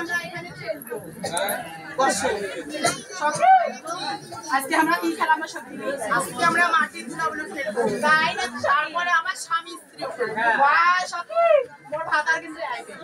আমরা এখানে খেলবো আজকে আমরা কি খেলাম সত্যি আজকে আমরা মাটির ধুলাগুলো খেলবো তাই না তারপরে আমার স্বামী স্ত্রী বাহ সত্যি মোর ভাতার কিন্তু আইবে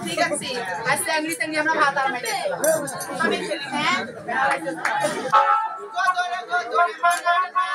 ঠিক আছে আজকে ইংলিশ আমরা ভাতার মাইরে আমি খেলি হ্যাঁ গোদরে গোদরে মানা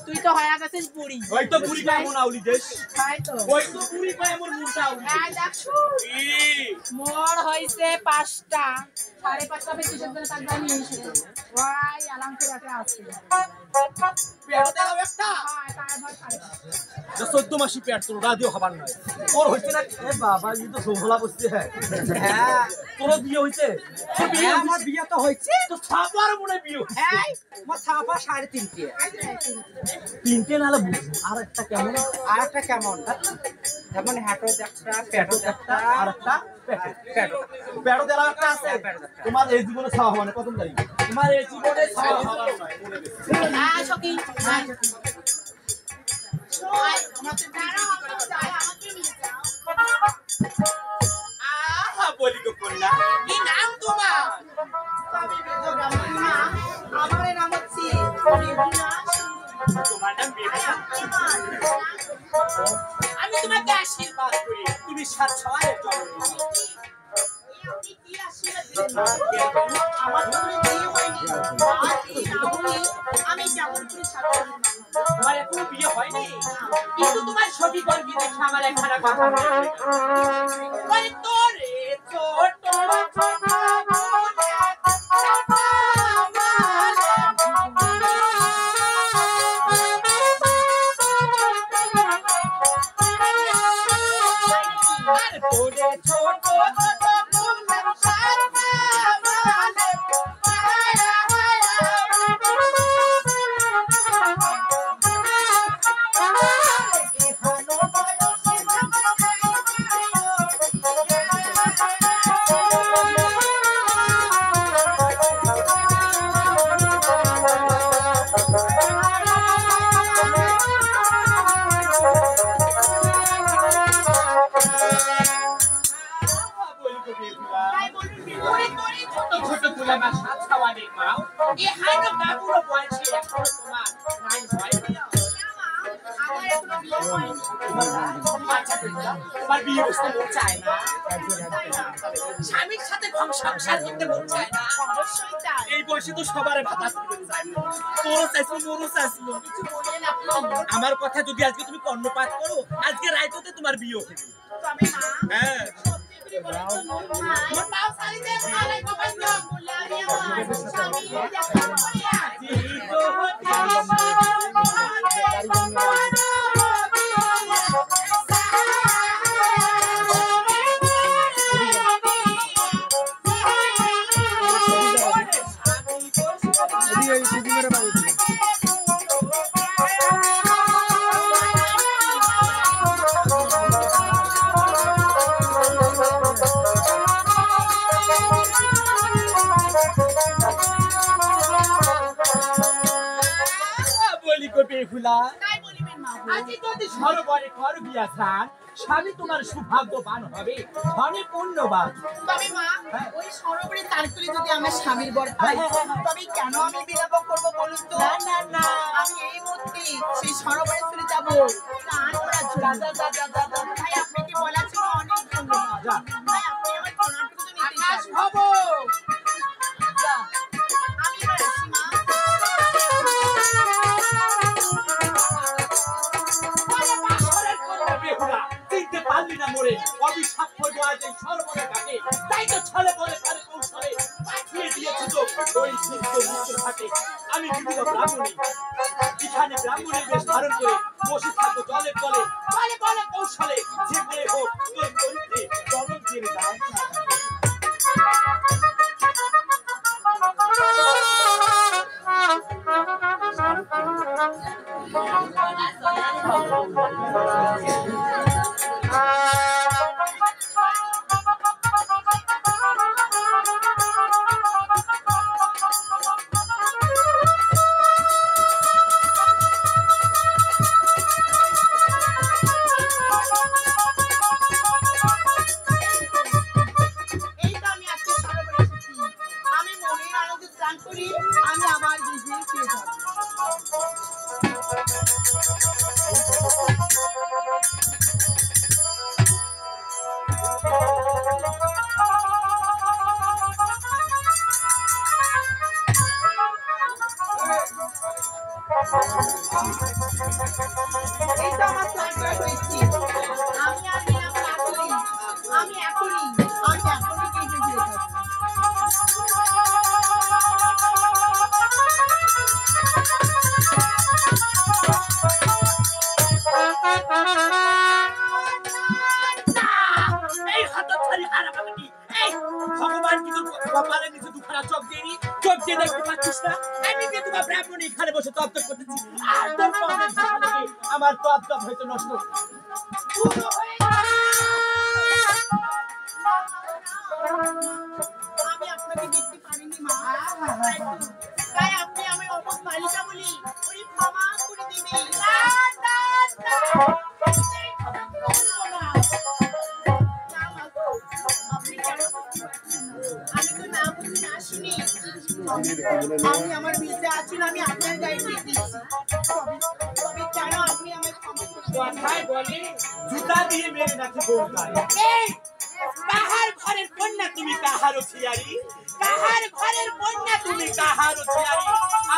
তুই তো হয়ে গেছিস বুড়ি ওই তো বুড়ি কেমন আউলি দেশ তাই তো ওই তো বুড়ি কেমন মুরটা আউলি এই দেখছো মোর হইছে 5টা 5:30টা থেকে কিসের জন্য তাক জানিয়ে এসেছে ওই আলাম করে রাখে আছে পেট দাও একটা হ্যাঁ তাই ভয় করে 14 মাসি পেট তোর রাদিও খাবার নয় ওর হইছে না এ বাবা ই তো সোহলা বসছে হ্যাঁ তোর বিয়ে হইছে তোর বিয়ে আমার বিয়ে তো হইছে তো ছাপার মনে বিয়ে এই মা ছাপা 3.5 তিনটে নালে আরেকটা কেমন যেমন হাঁটো একটা পেটও একটা আরেকটা পেটও দেলা একটা আছে তোমার এই জীবনে ছাওয়া মানে প্রথম তারিখ তোমার এই জীবনে ছাওয়া হবে না সকি সই আমাকে দাঁড়াও আমাকে নিয়ে যাও আহা বলি গো কন্যা কি নাম তোমার আমি বেদগ্রাম না আমার নাম হচ্ছে বিবুনা তোমার নাম বিবুনা আমি তোমাকে আশীর্বাদ করি তুমি 7-6 জন্ম আপনি কি আশীর্বাদ দিবেন আমার তো বিয়ে হয়নি আমি কেমন করে সাধারণ তোমার এখনো বিয়ে হয়নি কিন্তু তোমার ছবি গর্বি দেখে আমার একখানা কথা মনে হয় তোরে ছোট তোমার বিয়ে বসতে মন চায় না, স্বামীর সাথে সংসার করতে মন চায় না। অবশ্যই চায়, এই বয়সে তো সবার ভাতা তোরও চাইছিল মোরও চাইছিল। আমার কথা যদি আজকে তুমি কর্ণপাত করো, আজকে রাইততে তোমার বিয়ে হবে। হ্যাঁ স্বামী তোমার সৌভাগ্যবান হবে, ধনে পুণ্যবান। তবে মা, ওই সরোবরে তারকুলি যদি আমার স্বামীর বর পাই, তবে কেন আমি বিলম্ব করবো বলুন তো? না না না, আমি এই মুহূর্তে সেই সরোবরে চলে যাবো স্নান করার জন্য। তাই আপনাকে বলার জন্য অনেক ধন্যবাদ। তাই আপনি আমার প্রণামটুকু তো নিতে হব। আমি এবার আসি মা। চিনতে পারলি না মোরে, অভিশাপ করবো আজ এই সরোবরে ঘাটে। তাই তো ছলে বলে পারে কৌশলে পাঠিয়ে দিয়েছি তো ওই শুদ্ধ মুক্ত ঘাটে। আমি বিভিন্ন ব্রাহ্মণী, এখানে ব্রাহ্মণের বেশ ধারণ করে বসে থাকবো জলের তলে, বলে বলে কৌশলে যে করে হোক তোর চরিত্রে চরণ দিয়ে দাম। আমি আবার গিয়ে ফিরে যাব। এইটা আমার সার্ভার হয়েছে। আমি আর নিলাম এখনই, আমি এখনই গিয়ে ফিরে যাব। ভগবান কিন্তু কপালে নিচে দুখানা চোখ দিয়ে চোখ দিয়ে দেখতে পাচ্ছিস না? আমি কিন্তু তোমার ব্রাহ্মণী এখানে বসে তপ্ত করতেছি, আর তোর পাশে আমার তপ্ত হয়তো নষ্ট আমি আপনাকে দেখতে পারিনি মা, তাই আপনি আমার অমত মালিকা বলি ওই ক্ষমা করে দিবেন। আমি তো না বুঝি না শুনি, আমি আমার বিয়েতে আছি না, আমি আপনার গায়ে দিচ্ছি। তবে কেন আপনি আমার কথায় বলে জুতা দিয়ে মেরে নাকি বলতায়? এই কাহার ঘরের কন্যা তুমি, কাহারও ছিয়ারি? কাহার ঘরের কন্যা তুমি, কাহারও ছিয়ারি?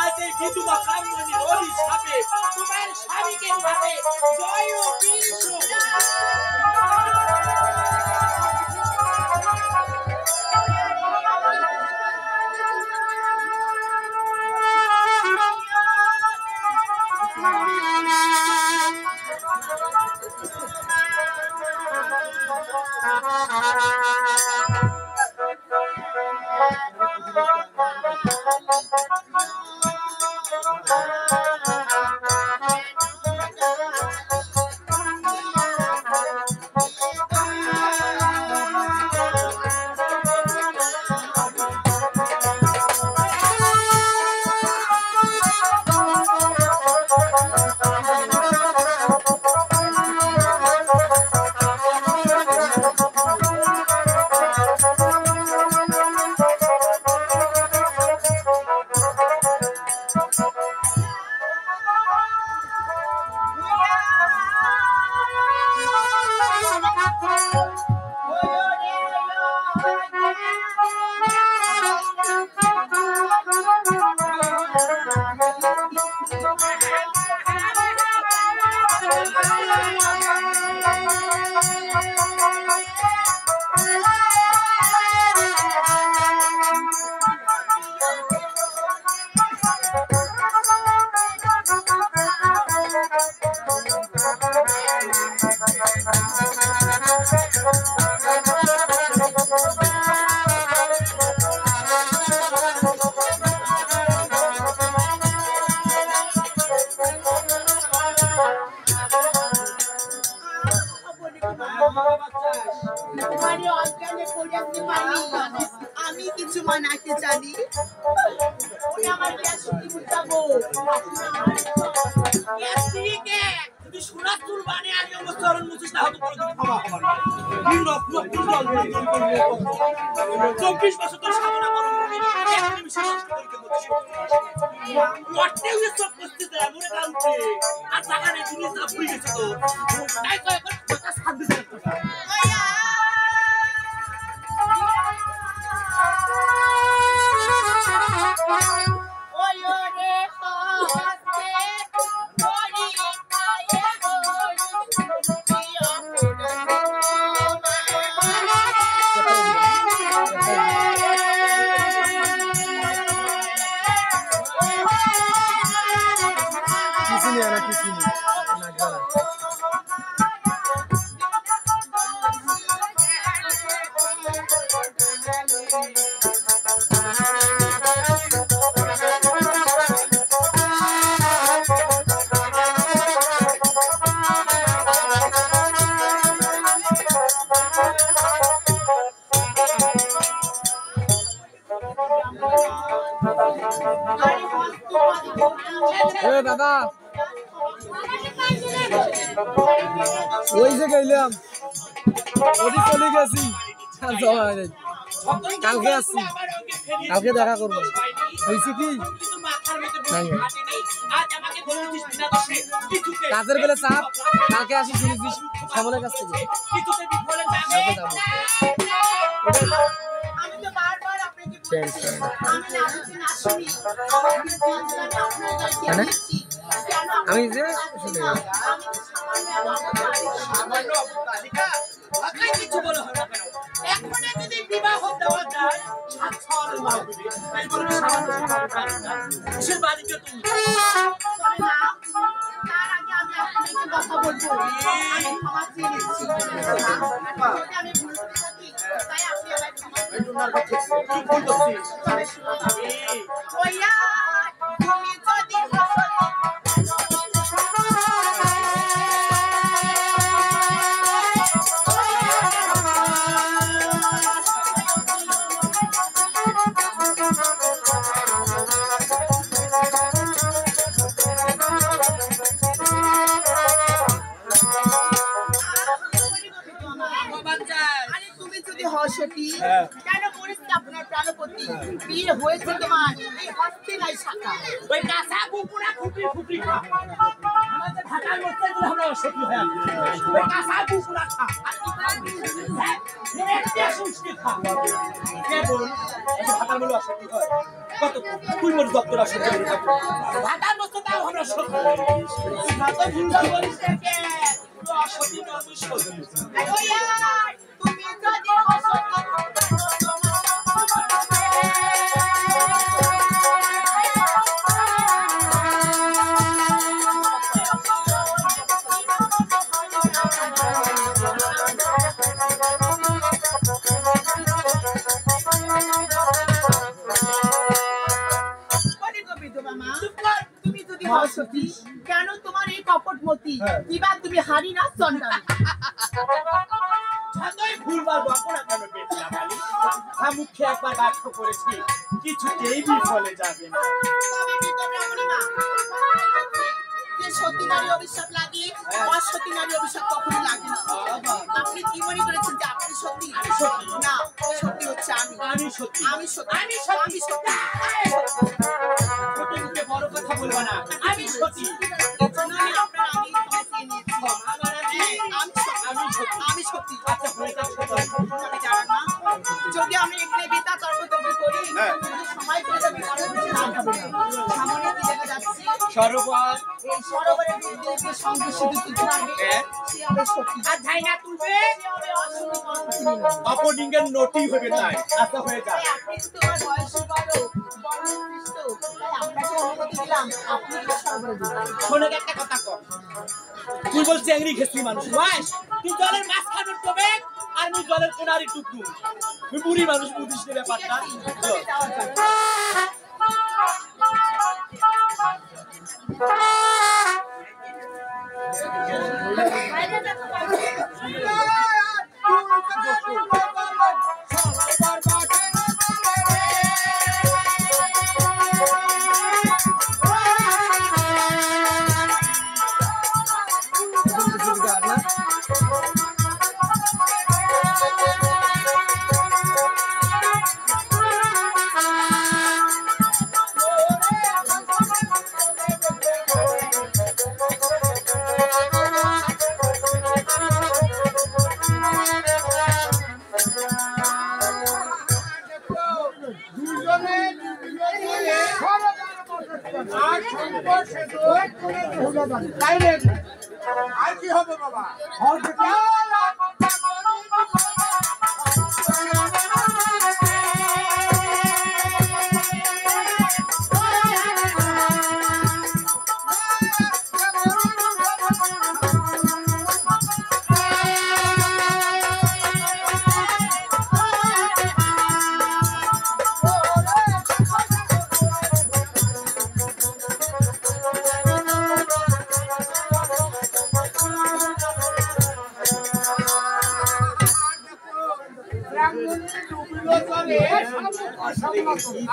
আজ এই বিধবা ব্রাহ্মণীর অভিশাপে তোমার স্বামীকে ভাবে জয় ও কৃষ্ণ। আমি কিছু মানাতে জানি আমার গ্যাস যাবো গ্যাস দিকে তুই সোনা চুল বানিয়ে আমি আমার চরণ মুছিস না হতো করে ক্ষমা কি রক্ত কি জল 24 বছর তোর সাধনা করো এক নিমিষে নষ্ট করতে বলছিস মরতে হয়ে সব করতে দেয় মনে কালকে আর টাকা নেই তুমি যা ভুলে গেছো তো তাই কয় কথা সাথ দিতে দাদা ওই যে গেলাম ওদি চলে গেছি কালকে আসছি কালকে দেখা করবো হয়েছে কি কাজের বেলা চাপ কালকে আসি শুনেছিস শ্যামলের কাছ থেকে আমি যে কেন করেছি আপনার প্রাণপতি বিয়ে হয়েছে তোমার এই হস্তে নাই শাখা ওই কাঁচা কুকুরা খুপি খুপি খা আমাদের ঢাকার মধ্যে গুলো আমরা সত্যি হয় ওই কাঁচা কুকুরা খা হ্যাঁ একটা সুষ্টি খা কে বল এই ঢাকার মধ্যে সত্যি হয় কত তুই মোর ডক্টর আসলে ঢাকার মধ্যে তাও আমরা সত্যি না তো ভুল বলিস কে তো সত্যি না তুই সত্যি ওই তুমি যদি কেন তোমার এই কপটমতি কিবা তুমি হারি না সন্তান ভুলবার বকরা কেন পেয়েছিলাম মুখে একবার বাক্য করেছি কিছুতেই বিফলে যাবে না যে সত্যি নারী অভিশাপ লাগে অসত্যি নারী অভিশাপ কখনো লাগে না আপনি কি মনে করেছেন যে আপনি সত্যি না সত্যি হচ্ছে আমি সত্যি আমি সত্যি আমি সত্যি সত্যি ছোট মুখে বড় কথা বলবা না আমি সত্যি আপনার আগে আমি সত্যি আচ্ছা যদি আমি এখানে বিতা তর্কতর্ক করি সময় করে যাবে সামনে কি দেখা যাচ্ছে সরোবর এই সরোবরের মধ্যে যে সংঘর্ষিত থাকবে সে হবে সত্যি আর ধাইনা তুলবে সে হবে অসত্যি অপডিঙ্গের নটি হবে তাই আচ্ছা হয়ে যায় আপনি তো আমার বয়স বড় বড় আপনাকে অনুমতি দিলাম আপনি কি সরোবরে দিবেন শোনে একটা কথা কর তুই বল চেংড়ি খেসি মানুষ বয়স তুই জলের মাছ খাবেন তবে আর আমি জলের কোনারি টুকটু তুই বুড়ি মানুষ বুঝিস না ব্যাপারটা তাই রে আর কি হবে বাবা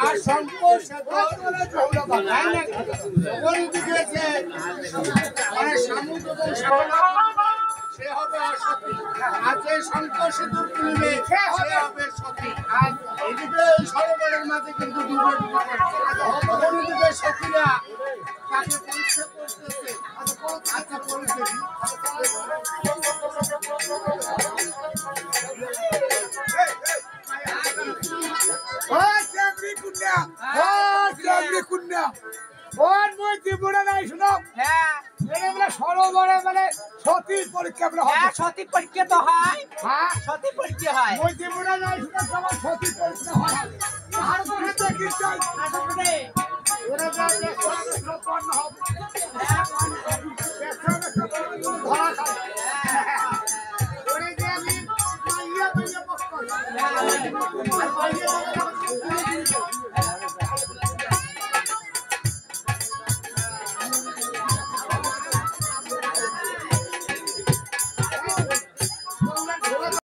আর শঙ্কর সে হবে অসতী আর যে শঙ্কর সিঁদুর কিনবে সে হবে সতী আর এদিকে সরোবরের মাঝে কিন্তু দুদিকে সতীরা তাকে পরীক্ষা করতেছে আচ্ছা পরীক্ষা সরোবরে মানে সতীর পরীক্ষা সতী পরীক্ষা তো হয় সতী পরীক্ষা হয় সতীর পরীক্ষা হয় ধরা